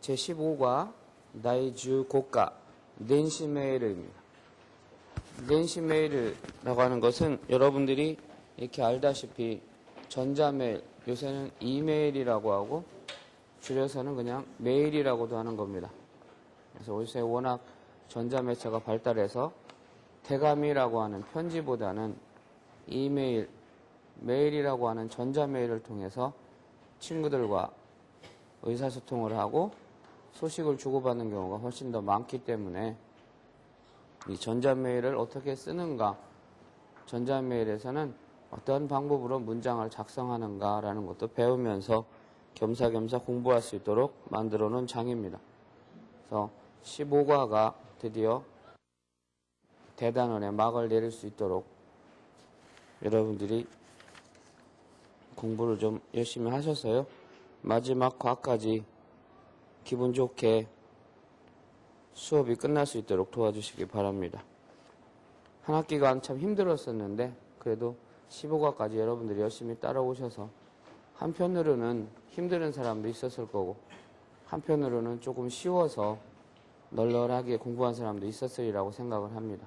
제15과 나이15과 낸시 메일입니다. 낸시 메일이라고 하는 것은 여러분들이 이렇게 알다시피 전자메일, 요새는 이메일이라고 하고 줄여서는 그냥 메일이라고도 하는 겁니다. 그래서 요새 워낙 전자매체가 발달해서 대감이라고 하는 편지보다는 이메일, 메일이라고 하는 전자메일을 통해서 친구들과 의사소통을 하고 소식을 주고받는 경우가 훨씬 더 많기 때문에 이 전자메일을 어떻게 쓰는가, 전자메일에서는 어떤 방법으로 문장을 작성하는가라는 것도 배우면서 겸사겸사 공부할 수 있도록 만들어 놓은 장입니다. 그래서 15과가 드디어 대단원의 막을 내릴 수 있도록 여러분들이 공부를 좀 열심히 하셔서요. 마지막 과까지 기분 좋게 수업이 끝날 수 있도록 도와주시기 바랍니다. 한 학기간 참 힘들었었는데 그래도 15과까지 여러분들이 열심히 따라오셔서 한편으로는 힘든 사람도 있었을 거고 한편으로는 조금 쉬워서 널널하게 공부한 사람도 있었으리라고 생각을 합니다.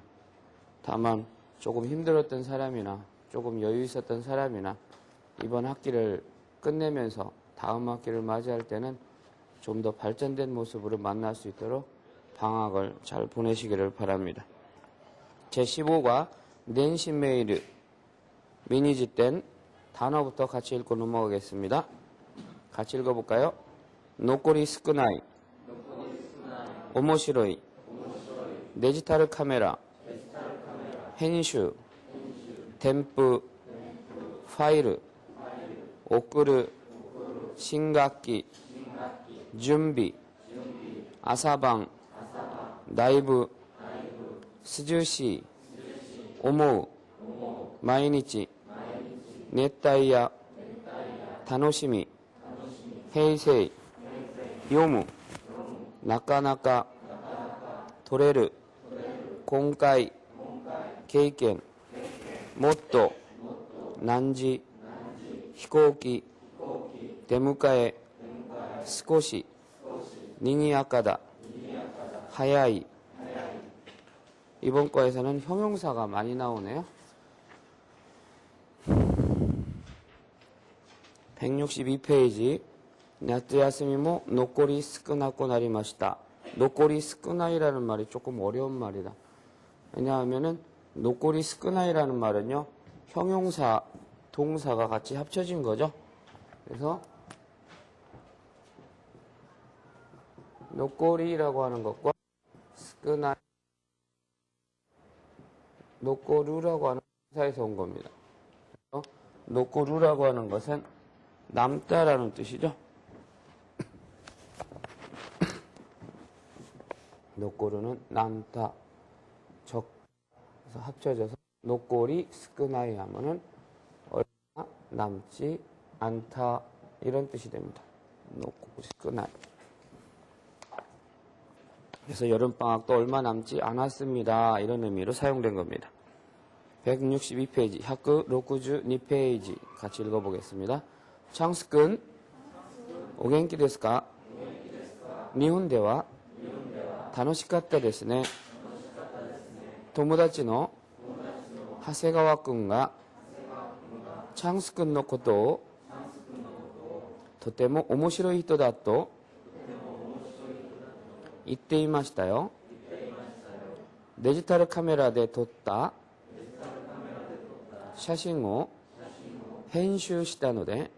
다만 조금 힘들었던 사람이나 조금 여유 있었던 사람이나 이번 학기를 끝내면서 다음 학기를 맞이할 때는 좀 더 발전된 모습으로 만날 수 있도록 방학을 잘 보내시기를 바랍니다. 제15과 낸시 메일 미니지 땐 단어부터 같이 읽고 넘어가겠습니다. 같이 읽어볼까요? 노코리 스쿠나이, 오모시로이, 데지털 카메라,編集,添付, 파일, 오쿠르, 신학기, 준비, 아사방, 라이브, 스주시, 오모우, 毎日, 熱帯夜, 楽しみ, 平成, 読む, なかなか, 取れる, 今回, 経験, もっと, 何時, 飛行機, 出迎え, 少し, 賑やかだ, 早い. 이번 거에서는 형용사가 많이 나오네요. 162페이지. 夏休みも残り少なくなりました. 노꼬리 스쿠나이라는 말이 조금 어려운 말이다. 왜냐하면은 노꼬리 스쿠나이라는 말은요, 형용사, 동사가 같이 합쳐진 거죠. 그래서 노꼬리라고 하는 것과 스쿠나이, 노꼬루라고 하는 동사에서 온 겁니다. 그래서 노꼬루라고 하는 것은 남다라는 뜻이죠. 노꼬루는 남다, 적, 그래서 합쳐져서 노꼬리 스쿠나이 하면은 얼마 남지 않다 이런 뜻이 됩니다. 노꼬리 스쿠나이. 그래서 여름방학도 얼마 남지 않았습니다. 이런 의미로 사용된 겁니다. 162페이지, 162페이지 같이 읽어보겠습니다. 창스군, 오겐키 데스か? 일본では楽しかったですね. 友達の長谷川くんがチャンスくんのことをとても面白い人だと言っていましたよ。デジタルカメラで撮った写真を編集したので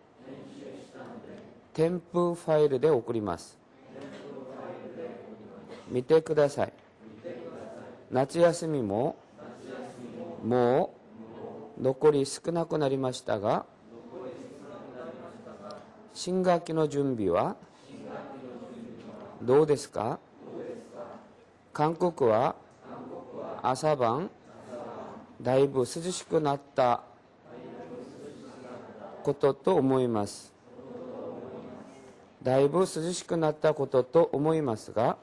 添付ファイルで送ります。見てください。夏休みももう残り少なくなりましたが、新学期の準備はどうですか？韓国は朝晩だいぶ涼しくなったことと思います。だいぶ涼しくなったことと思いますが、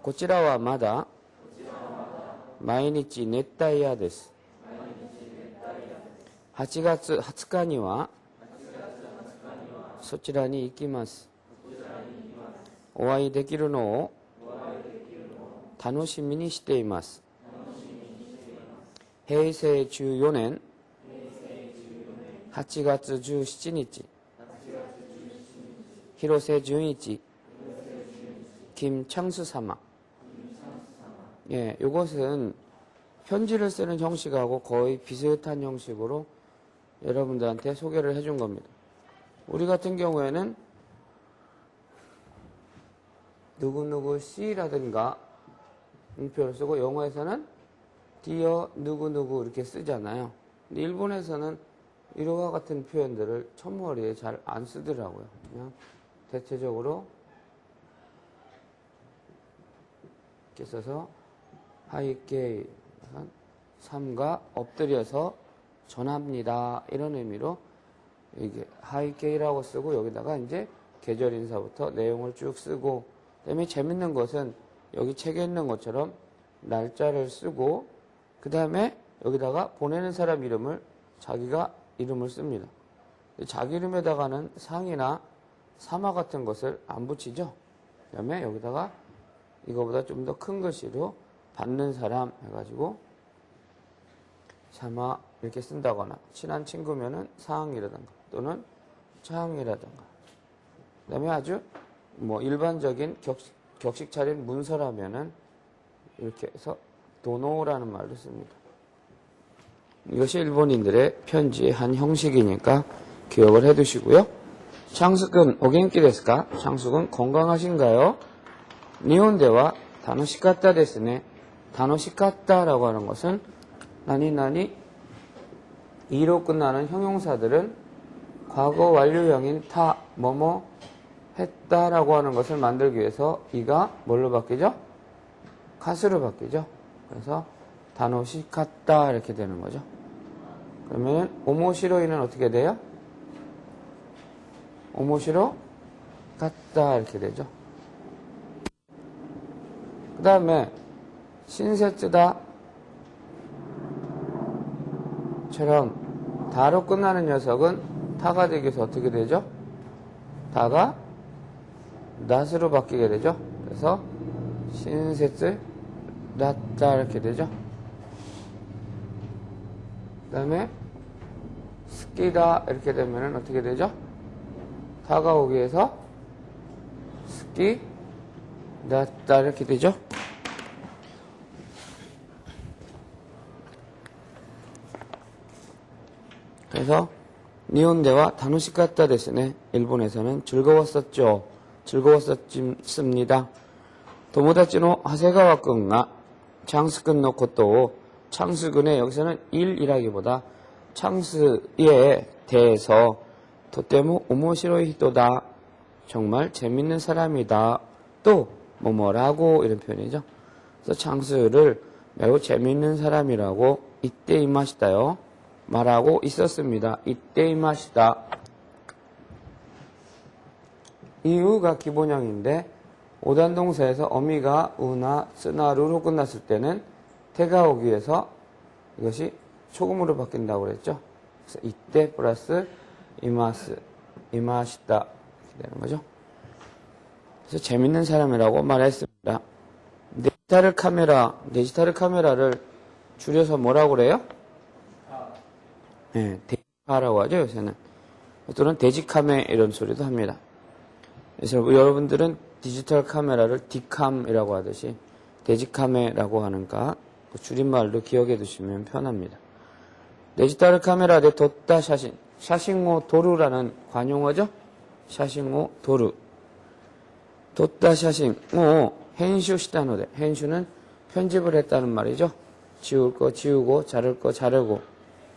こちらはまだ毎日熱帯夜です。8月20日にはそちらに行きます。お会いできるのを楽しみにしています。平成14年8月17日広瀬純一김창수 사마. 예, 이것은 편지를 쓰는 형식하고 거의 비슷한 형식으로 여러분들한테 소개를 해준 겁니다. 우리 같은 경우에는 누구누구 씨라든가 표현을 쓰고 영어에서는 dear 누구누구 이렇게 쓰잖아요. 근데 일본에서는 이와 같은 표현들을 첫머리에 잘 안 쓰더라고요. 그냥 대체적으로 이렇게 써서 하이게이 삼가 엎드려서 전합니다. 이런 의미로 이게 하이게이라고 쓰고 여기다가 이제 계절 인사부터 내용을 쭉 쓰고 그다음에 재밌는 것은 여기 책에 있는 것처럼 날짜를 쓰고 그 다음에 여기다가 보내는 사람 이름을 자기가 이름을 씁니다. 자기 이름에다가는 상이나 사마 같은 것을 안 붙이죠. 그 다음에 여기다가 이거보다 좀 더 큰 글씨로 받는 사람 해가지고 사마 이렇게 쓴다거나 친한 친구면은 상이라든가 또는 창이라든가 그 다음에 아주 뭐 일반적인 격식 차린 문서라면은 이렇게 해서 도노라는 말도 씁니다. 이것이 일본인들의 편지의 한 형식이니까 기억을 해 두시고요. 창숙은 오겐키ですか? 창숙은 건강하신가요? 니혼대와 다노시카타 데스네. 다노시카타라고 하는 것은 나니나니 이로 끝나는 형용사들은 과거 완료형인 타, 뭐뭐 했다라고 하는 것을 만들기 위해서 이가 뭘로 바뀌죠? 카스로 바뀌죠. 그래서 다노시카타 이렇게 되는 거죠. 그러면 오모시로이는 어떻게 돼요? 오모시로 같다 이렇게 되죠. 그 다음에 신세츠다 처럼 다로 끝나는 녀석은 타가 되기 위해서 어떻게 되죠? 다가 낫으로 바뀌게 되죠. 그래서 신세츠 낫다 이렇게 되죠. 그 다음에 스키다 이렇게 되면 어떻게 되죠? 타가 오기 위해서 스키 낫다 이렇게 되죠. 그래서 니혼대와 다노시카타 데스네. 일본에서는 즐거웠었죠. 즐거웠었습니다. 도모다치노 하세가와 군가 창스군의 것도 창스군의 여기서는 일이라기보다 창스에 대해서 도때모 오모시로이 히토다. 정말 재밌는 사람이다. 또 뭐뭐라고 이런 표현이죠. 그래서 창스를 매우 재밌는 사람이라고 이때 이마시다요. 말하고 있었습니다. 이때 이마시다. 이유가 기본형인데 5단 동사에서 어미가 우나 쓰나 루로 끝났을 때는 태가 오기 위해서 이것이 초금으로 바뀐다고 그랬죠. 그래서 이때 플러스 이마스, 이마시다 이렇게 되는 거죠. 그래서 재밌는 사람이라고 말했습니다. 디지털 카메라를 줄여서 뭐라고 그래요? 네, 데지카라고 하죠, 요새는. 또는 데지카메 이런 소리도 합니다. 그래서 여러분들은 디지털 카메라를 디캄이라고 하듯이 데지카메라고 하는가 줄임말로 기억해 두시면 편합니다. 디지털 카메라 대 뒀다 샤신, 샤싱오 도루라는 관용어죠? 샤싱오 도루. 뒀다 샤싱오編集したので,編集는 편집을 했다는 말이죠. 지울 거 지우고 자를 거 자르고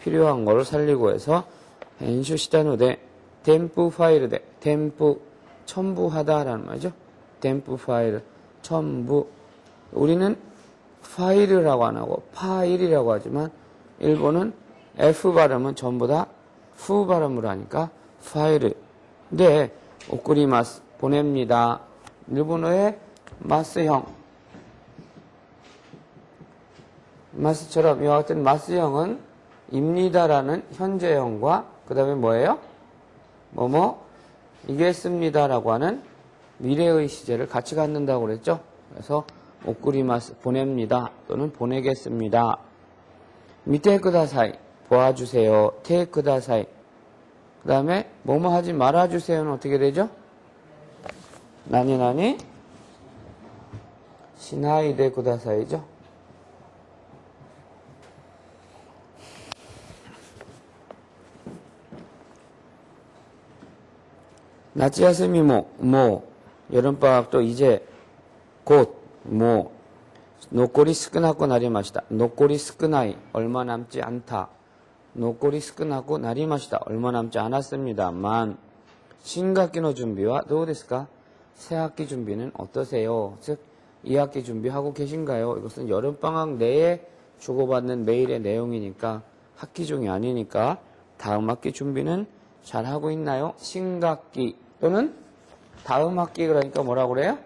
필요한 거를 살리고 해서 編集したので 添付 파일 대添付 첨부하다라는 말이죠.添付 파일 첨부. 우리는 파일이라고 안 하고 파일이라고 하지만 일본은 F 발음은 전부 다 후 발음으로 하니까 파일. 네, 오쿠리마스 보냅니다. 일본어의 마스형. 마스처럼 이와 같은 마스형은 입니다라는 현재형과 그 다음에 뭐예요? 뭐뭐 이겠습니다라고 하는 미래의 시제를 같이 갖는다고 그랬죠. 그래서 오쿠리마스 보냅니다 또는 보내겠습니다. 미테 쿠다사이 보아주세요. 테 쿠다사이. 그 다음에 뭐뭐 하지 말아주세요는 어떻게 되죠? 나니 시나이데 쿠다사이죠. 나치야스미 여름방학도 이제 곧 노꼬리 스크나고 나리마시다. 노꼬리 스크나이 얼마 남지 않다. 노꼬리 스크나고 나리마시다. 얼마 남지 않았습니다만 신학기의 준비와 도우데스까? 새학기 준비는 어떠세요? 즉 2학기 준비하고 계신가요? 이것은 여름방학 내에 주고받는 메일의 내용이니까 학기 중이 아니니까 다음 학기 준비는 잘하고 있나요? 신학기 또는 다음 학기 그러니까 뭐라고 그래요?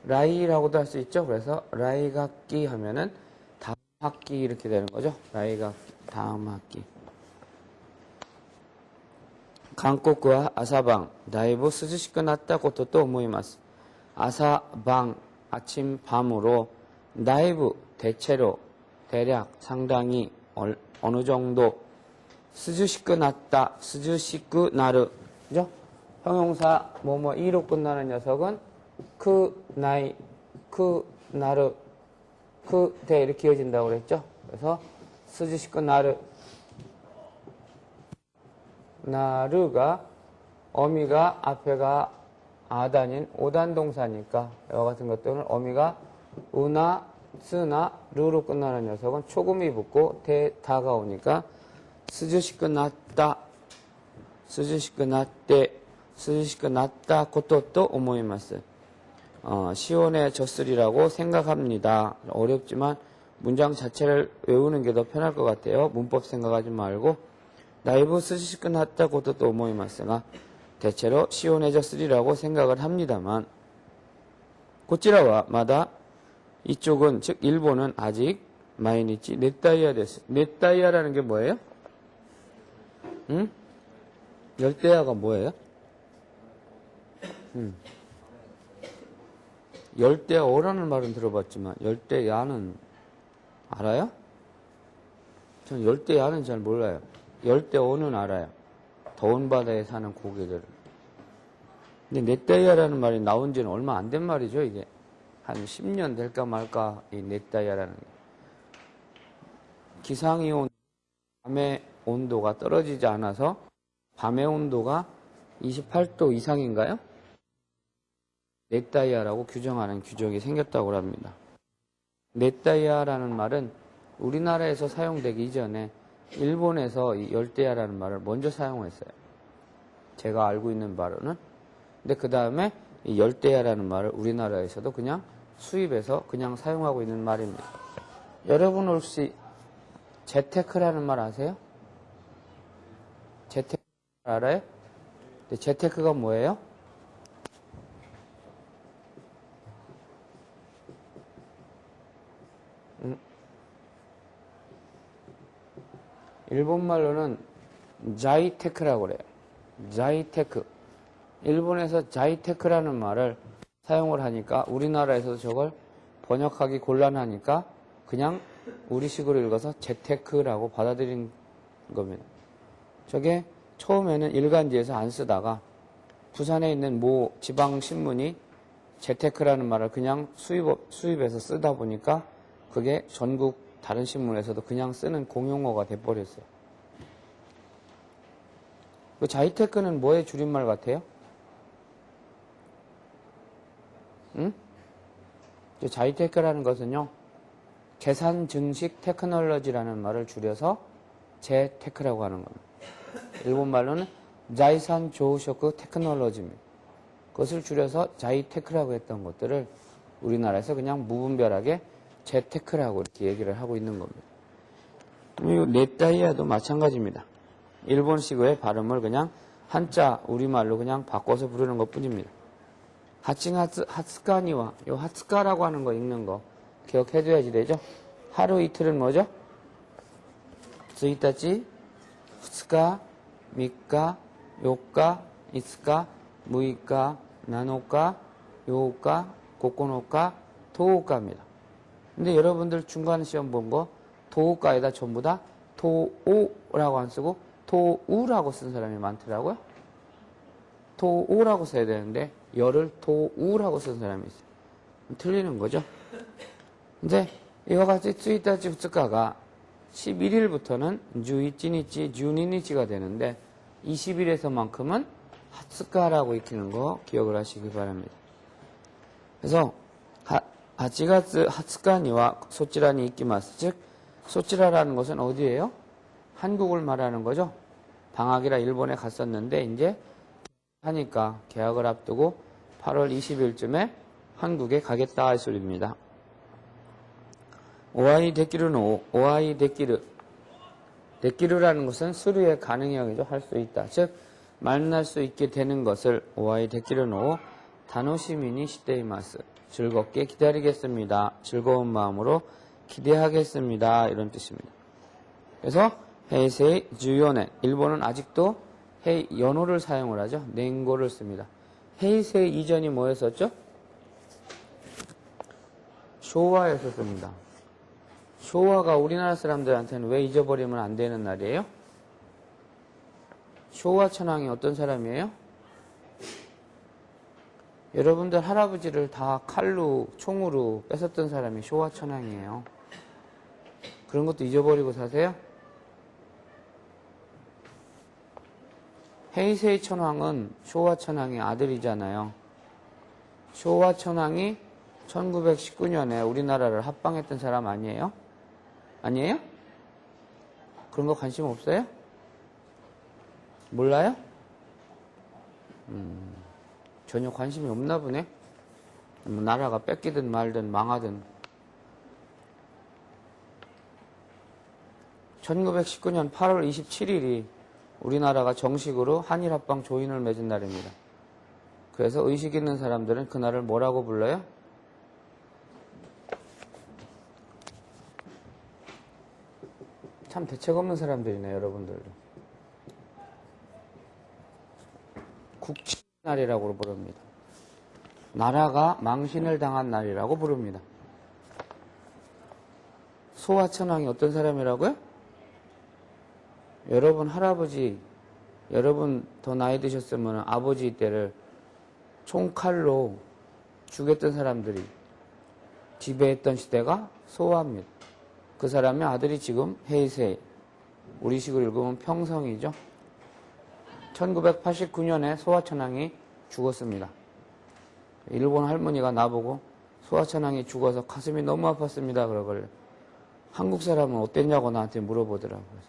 라이라고도 할 수 있죠. 그래서 라이학기 하면은 다음 학기 이렇게 되는 거죠. 라이학기 다음 학기. 한국과 아사방 다이브 스즈시크 났다 것도 또 오모이마스. 아사방 아침 밤으로 다이브 대체로 대략 상당히 어느 정도 스즈시크 났다 스즈시크 나르 그죠? 형용사 뭐뭐 이로 끝나는 녀석은 그 나이 그 나르 그 대 이렇게 이어진다고 그랬죠? 그래서 스즈시크 나르가 어미가 앞에가 아단인 오단 동사니까 이와 같은 것들은 어미가 우나 스나 르로 끝나는 녀석은 초금이 붙고 대 다가오니까 스즈시크 났다 스즈시크 났다 것도 또 오모이마스. 시원해졌으리라고 생각합니다. 어렵지만 문장 자체를 외우는 게 더 편할 것 같아요. 문법 생각하지 말고 나이브 스즈시크 났다 것도 또 오모이마스가 대체로 시원해졌으리라고 생각을 합니다만 고치라와 마다 이쪽은 즉 일본은 아직 마이니치 넷다이아 데스. 넷다이아라는 게 뭐예요? 응? 열대야가 뭐예요? 열대어라는 말은 들어봤지만 열대야는 알아요? 전 열대야는 잘 몰라요. 열대어는 알아요. 더운 바다에 사는 고기들은. 근데 넷다이아라는 말이 나온 지는 얼마 안 된 말이죠, 이게. 한 10년 될까 말까, 이 넷다이아라는 게. 기상이온 밤의 온도가 떨어지지 않아서 밤의 온도가 28도 이상인가요? 넷다이아라고 규정하는 규정이 생겼다고 합니다. 넷다이아라는 말은 우리나라에서 사용되기 이전에 일본에서 이 열대야라는 말을 먼저 사용했어요. 제가 알고 있는 바로는. 근데 그 다음에 이 열대야라는 말을 우리나라에서도 그냥 수입해서 그냥 사용하고 있는 말입니다. 여러분 혹시 재테크라는 말 아세요? 재테크 알아요? 근데 재테크가 뭐예요? 일본말로는 자이테크라고 그래요. 자이테크. 일본에서 자이테크라는 말을 사용을 하니까 우리나라에서도 저걸 번역하기 곤란하니까 그냥 우리식으로 읽어서 재테크라고 받아들인 겁니다. 저게 처음에는 일간지에서 안 쓰다가 부산에 있는 모 지방신문이 재테크라는 말을 그냥 수입해서 쓰다 보니까 그게 전국 다른 신문에서도 그냥 쓰는 공용어가 돼버렸어요. 그 자이테크는 뭐의 줄임말 같아요? 응? 자이테크라는 것은요, 계산 증식 테크놀로지라는 말을 줄여서 재테크라고 하는 겁니다. 일본말로는 자이산 조우쇼크 테크놀로지입니다. 그것을 줄여서 자이테크라고 했던 것들을 우리나라에서 그냥 무분별하게 재테크라고 이렇게 얘기를 하고 있는 겁니다. 넷다이아도 마찬가지입니다. 일본식의 발음을 그냥 한자 우리말로 그냥 바꿔서 부르는 것 뿐입니다. 하츠카니와 요 하츠카라고 하는 거 읽는 거 기억해둬야지 되죠? 하루 이틀은 뭐죠? 1日、2日、3日、4日、5日、6日、7日、8日, 9日, 10日입니다. 근데 여러분들 중간 시험 본 거 도우가에다 전부 다 도오라고 안 쓰고 도우라고 쓴 사람이 많더라고요. 도오라고 써야 되는데 열을 도우라고 쓴 사람이 있어요. 틀리는 거죠. 근데 이와 같이 1日, 2日가 11일부터는 11日, 12日가 되는데 20일에서만큼은 하츠카라고 익히는 거 기억을 하시기 바랍니다. 그래서 8月20日にはそちらに行きます. 즉 소치라라는 것은 어디예요? 한국을 말하는 거죠. 방학이라 일본에 갔었는데 이제 하니까 개학을 앞두고 8월 20일쯤에 한국에 가겠다 할 소리입니다. 오아이 데키르노, 오아이 데키르. 데키르라는 것은 수류의 가능형이죠. 할 수 있다. 즉 만날 수 있게 되는 것을 오아이 데키르노 다노시미니 시테이마스. 즐겁게 기다리겠습니다. 즐거운 마음으로 기대하겠습니다. 이런 뜻입니다. 그래서 헤이세이 14년. 일본은 아직도 헤이 연호를 사용을 하죠. 냉고를 씁니다. 헤이세이 이전이 뭐였었죠? 쇼와였었습니다. 쇼와가 우리나라 사람들한테는 왜 잊어버리면 안 되는 날이에요? 쇼와 천황이 어떤 사람이에요? 여러분들 할아버지를 다 칼로 총으로 뺏었던 사람이 쇼와 천황이에요. 그런 것도 잊어버리고 사세요? 헤이세이 천황은 쇼와 천황의 아들이잖아요. 쇼와 천황이 1919년에 우리나라를 합방했던 사람 아니에요? 아니에요? 그런 거 관심 없어요? 몰라요? 전혀 관심이 없나 보네. 나라가 뺏기든 말든 망하든. 1919년 8월 27일이 우리나라가 정식으로 한일합방 조인을 맺은 날입니다. 그래서 의식 있는 사람들은 그날을 뭐라고 불러요? 참 대책 없는 사람들이네, 여러분들도. 국치날이라고 부릅니다. 나라가 망신을 당한 날이라고 부릅니다. 소화천왕이 어떤 사람이라고요? 여러분 할아버지, 여러분 더 나이 드셨으면 아버지 때를 총칼로 죽였던 사람들이 지배했던 시대가 소화입니다. 그 사람의 아들이 지금 헤이세이, 우리식으로 읽으면 평성이죠. 1989년에 소화천왕이 죽었습니다. 일본 할머니가 나보고 소화천왕이 죽어서 가슴이 너무 아팠습니다. 그러길래 한국 사람은 어땠냐고 나한테 물어보더라고요.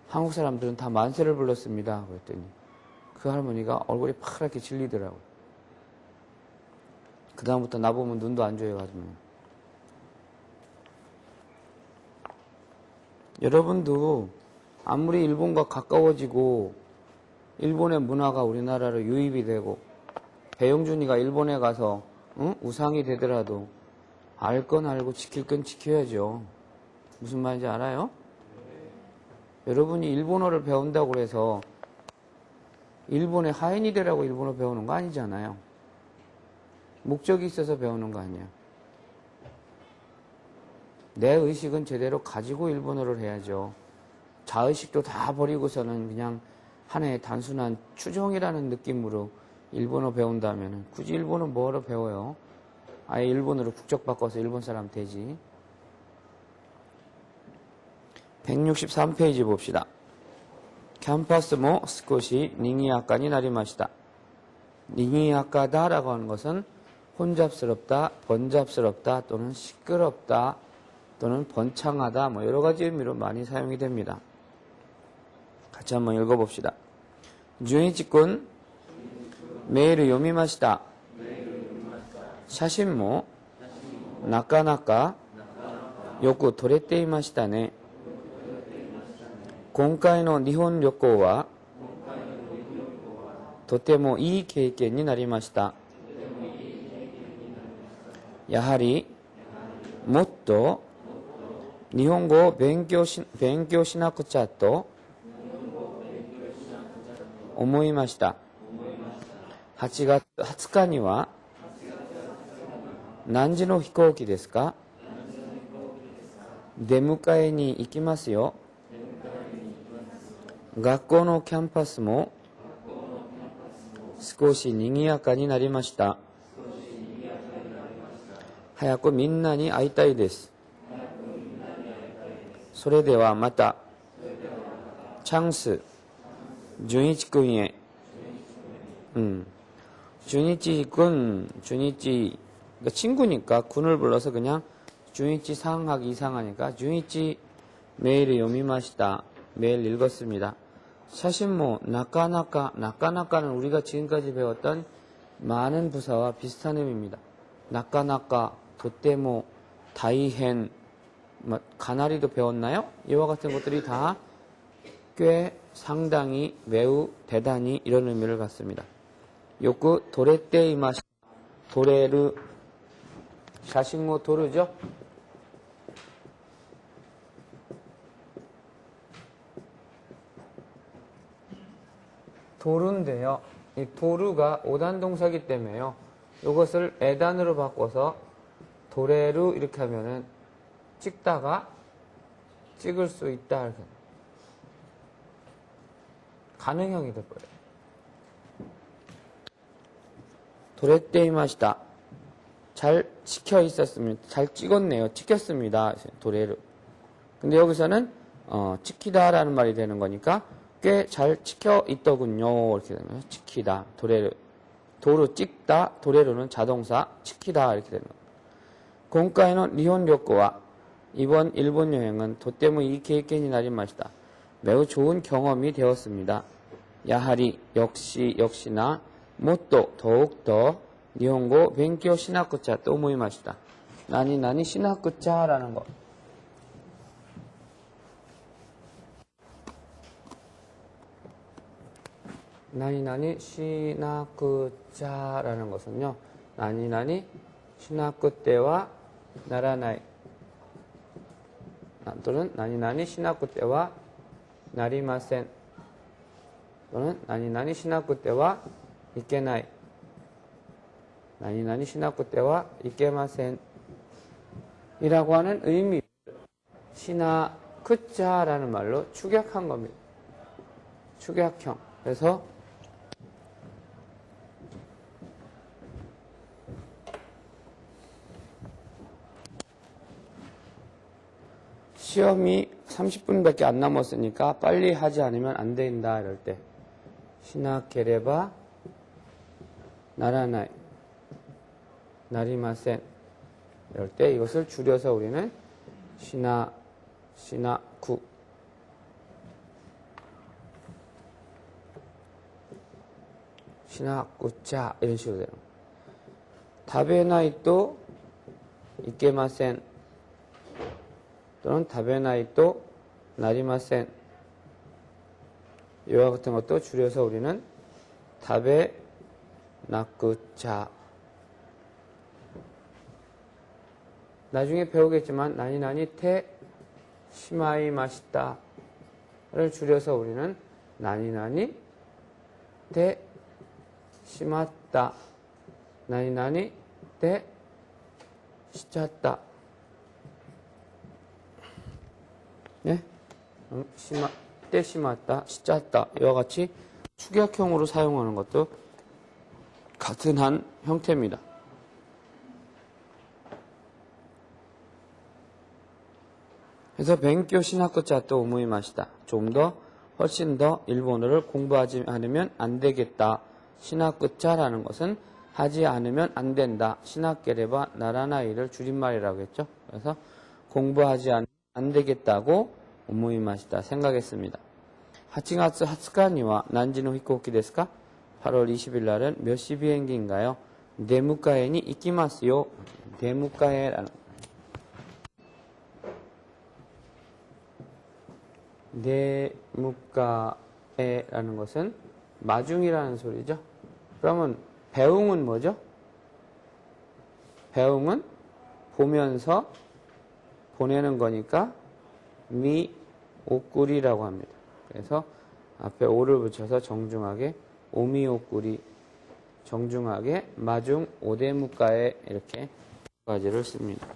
한국 사람들은 다 만세를 불렀습니다. 그랬더니 그 할머니가 얼굴이 파랗게 질리더라고요. 그 다음부터 나보면 눈도 안 좋아해가지고. 여러분도 아무리 일본과 가까워지고 일본의 문화가 우리나라로 유입이 되고 배용준이가 일본에 가서 우상이 되더라도 알 건 알고 지킬 건 지켜야죠. 무슨 말인지 알아요? 여러분이 일본어를 배운다고 해서 일본의 하인이 되라고 일본어 배우는 거 아니잖아요. 목적이 있어서 배우는 거 아니에요. 내 의식은 제대로 가지고 일본어를 해야죠. 자의식도 다 버리고서는 그냥 하나의 단순한 추종이라는 느낌으로 일본어 배운다면 굳이 일본어 뭐하러 배워요? 아예 일본어로 국적 바꿔서 일본 사람 되지. 163페이지 봅시다. 캠퍼스 모 스코시 닝이아까니 나리마시다. 닝이아까다라고 하는 것은 혼잡스럽다, 번잡스럽다 또는 시끄럽다 또는 번창하다 뭐 여러 가지 의미로 많이 사용이 됩니다. 같이 한번 읽어봅시다. 준이치군 메일을 요미마시다. 샤신모 나카나카 요쿠 토레테 이마시다네. 今回の日本旅行はとてもいい経験になりました。やはりもっと 일본어 勉強しなくちゃと思いました。8月20日には何時の飛行機ですか？出迎えに行きますよ。学校のキャンパスも少し賑やかになりました。早くみんなに会いたいです。それではまた。チャンス、純一君へ。준이치 군, 준이치, 그러니까 친구니까 군을 불러서 그냥 준이치 상하기 이상하니까 준이치 매일 요미마시다. 매일 읽었습니다. 사실 뭐 나까나까는 우리가 지금까지 배웠던 많은 부사와 비슷한 의미입니다. 나까나까, 도떼모, 다이헨, 가나리도 배웠나요? 이와 같은 것들이 다 꽤 상당히 매우 대단히 이런 의미를 갖습니다. 요구 도레떼이마시 도레르 샤싱모 도르죠? 도르인데요. 이 도르가 오단동사기 때문에요. 이것을 에단으로 바꿔서 도레르 이렇게 하면은 찍다가 찍을 수 있다 이렇게 가능형이 돼버려요. 도레떼이마시다. 잘 찍혀 있었습니다. 잘 찍었네요. 찍혔습니다. 도레르. 근데 여기서는 찍히다라는 말이 되는 거니까 꽤 잘 찍혀 있더군요. 이렇게 되는 거예요. 찍히다. 도레르. 도루 찍다. 도레르는 자동사. 찍히다. 이렇게 되는 거예요. 공과에는 니혼旅行와 이번 일본 여행은 도떼모 이 계획견이 나리마시다. 매우 좋은 경험이 되었습니다. 야하리 역시나 못도 더욱더 니혼고 벤교 시나쿠차 또 모이마시다. 나니 시나쿠차라는 거. 나니 시나쿠차라는 것은요. 나니 시나쿠 때와 나라나이 또는 나니 시나쿠 때와 나리마센 또는 나니 시나쿠 때와 이케나이 나니 시나쿠 때와 이케마센 이라고 하는 의미 시나쿠차라는 말로 축약한 겁니다. 축약형. 그래서 시험이 30분밖에 안 남았으니까 빨리 하지 않으면 안 된다 이럴 때 시나케레바 나라나이 나리마센 이럴 때 이것을 줄여서 우리는 시나쿠 시나쿠차 이런 식으로 되는 거예요. 다베나이 또 이케마센 또는 다베나이 또 나리마센 이와 같은 것도 줄여서 우리는 다베 나쿠차 나중에 배우겠지만 나니 테 시마이 마시다를 줄여서 우리는 나니 테 시마다 나니 테 시찼다 네? 때 심었다, 시짰다 이와 같이 축약형으로 사용하는 것도 같은 한 형태입니다. 그래서 벤교 시나쿠차 또 오무이마시다. 좀 더 훨씬 더 일본어를 공부하지 않으면 안 되겠다. 시나쿠차라는 것은 하지 않으면 안 된다. 시나케레바 나라나이를 줄임말이라고 했죠. 그래서 공부하지 않으면 안 되겠다고 오무이마시다 생각했습니다. 8月20日には何時の飛行機ですか? 8월 20일 날은 몇 시 비행기인가요? 대무카에니 이키마스요. 대무카에라는 대무카에라는 것은 마중이라는 소리죠. 그러면 배웅은 뭐죠? 배웅은 보면서 보내는 거니까 미 오꾸리라고 합니다. 그래서 앞에 오를 붙여서 정중하게 오미오꾸리 정중하게 마중 오대무가에 이렇게 두 가지를 씁니다.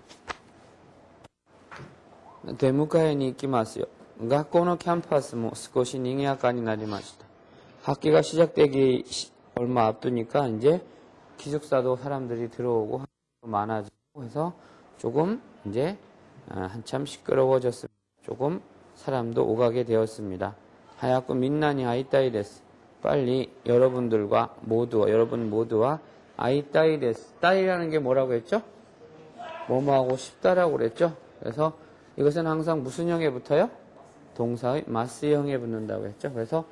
데무가에니 이키마스요. 学校のキャンパスも少し賑やかになりました. 학기가 시작되기 얼마 앞두니까 이제 기숙사도 사람들이 들어오고 많아지고 해서 조금 이제 한참 시끄러워졌습니다. 조금 사람도 오가게 되었습니다. 하야쿠 민나니 아이타이 데스. 빨리 여러분 모두와 아이타이 데스. 따이라는 게 뭐라고 했죠? 뭐뭐 하고 싶다라고 그랬죠? 그래서 이것은 항상 무슨 형에 붙어요? 동사의 마스형에 붙는다고 했죠. 그래서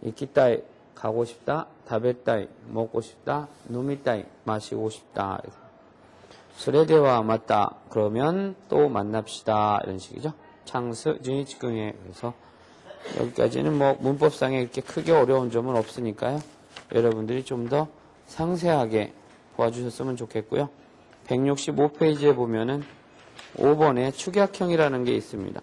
이키따이 가고 싶다, 다베따이 먹고 싶다, 누미따이 마시고 싶다. 스레데와 맞다. 그러면 또 만납시다. 이런 식이죠. 창스 진이치궁에. 그래서 여기까지는 뭐 문법상에 이렇게 크게 어려운 점은 없으니까요. 여러분들이 좀 더 상세하게 보아주셨으면 좋겠고요. 165페이지에 보면은 5번에 축약형이라는 게 있습니다.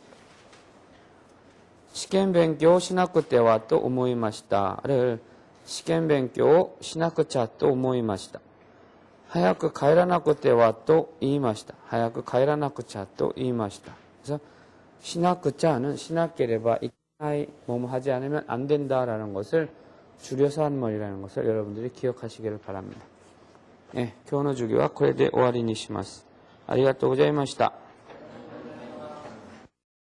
시켄벤교 시나쿠 때와 또 오모이마시다를 시켄벤교 시나쿠 차 또 오모이마시다. 하야쿠 가이라나쿠 때와 또 이이마시다. 하야쿠 가이라나쿠 차 또 이이마시다. 그래서 시나쿠 차는 시나케레바 이카이 뭐뭐 하지 않으면 안 된다라는 것을 줄여서 한 말이라는 것을 여러분들이 기억하시기를 바랍니다. 네, 今日の授業はこれで終わりにします。ありがとうございました。